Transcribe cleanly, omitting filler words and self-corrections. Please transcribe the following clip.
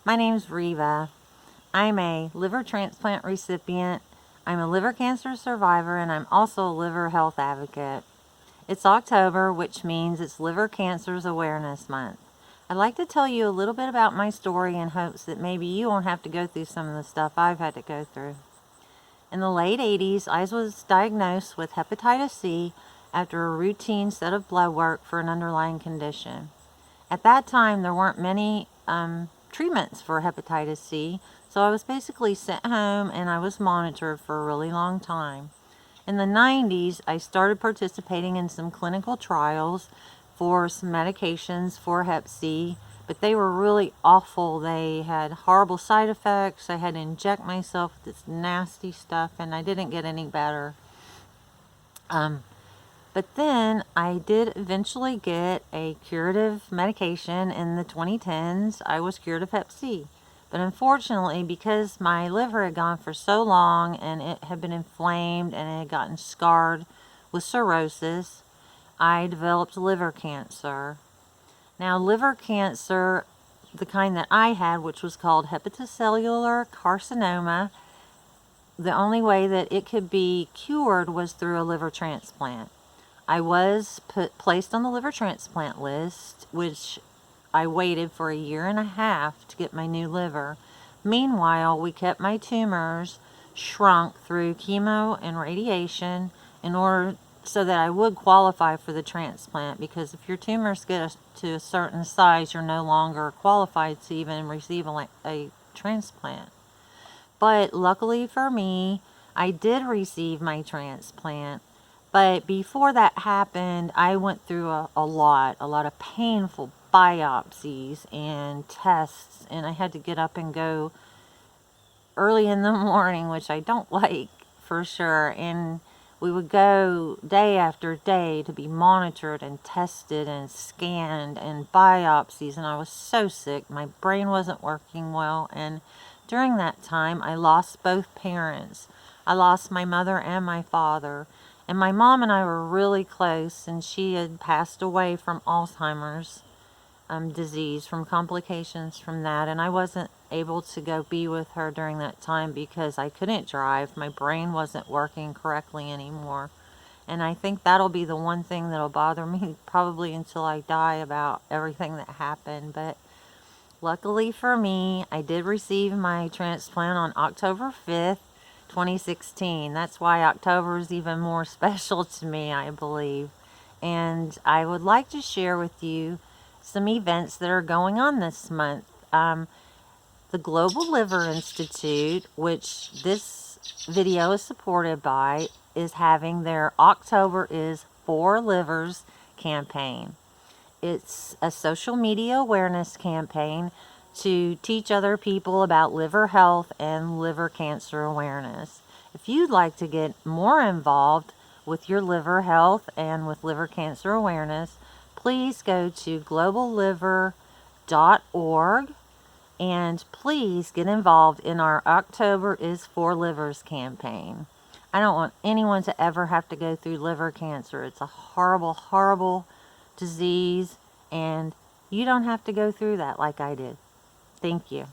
My name's Reva. I'm a liver transplant recipient. I'm a liver cancer survivor, and I'm also a liver health advocate. It's October, which means it's Liver Cancers Awareness Month. I'd like to tell you a little bit about my story in hopes that maybe you won't have to go through some of the stuff I've had to go through. In the late 80s, I was diagnosed with hepatitis C after a routine set of blood work for an underlying condition. At that time, there weren't many treatments for hepatitis C, so I was basically sent home and I was monitored for a really long time. In the 90s, I started participating in some clinical trials for some medications for hep C, but they were really awful. They had horrible side effects. I had to inject myself with this nasty stuff, and I didn't get any better. But then I did eventually get a curative medication in the 2010s. I was cured of hep C. But unfortunately, because my liver had gone for so long and it had been inflamed and it had gotten scarred with cirrhosis, I developed liver cancer. Now, liver cancer, the kind that I had, which was called hepatocellular carcinoma, the only way that it could be cured was through a liver transplant. I was placed on the liver transplant list, which I waited for 1.5 years to get my new liver. Meanwhile, we kept my tumors shrunk through chemo and radiation in order so that I would qualify for the transplant, because if your tumors get to a certain size, you're no longer qualified to even receive a transplant. But luckily for me, I did receive my transplant. But before that happened, I went through a lot of painful biopsies and tests, and I had to get up and go early in the morning, which I don't like for sure. And we would go day after day to be monitored and tested and scanned and biopsies, and I was so sick. My brain wasn't working well, and during that time, I lost both parents. I lost my mother and my father. And my mom and I were really close, and she had passed away from Alzheimer's disease, from complications from that. And I wasn't able to go be with her during that time because I couldn't drive. My brain wasn't working correctly anymore. And I think that'll be the one thing that'll bother me probably until I die about everything that happened. But luckily for me, I did receive my transplant on October 5th. 2016. That's why October is even more special to me, I believe. And I would like to share with you some events that are going on this month. The Global Liver Institute, which this video is supported by, is having their October is for Livers campaign. It's a social media awareness campaign to teach other people about liver health and liver cancer awareness. If you'd like to get more involved with your liver health and with liver cancer awareness, please go to globalliver.org and please get involved in our October is for Livers campaign. I don't want anyone to ever have to go through liver cancer. It's a horrible, horrible disease, and you don't have to go through that like I did. Thank you.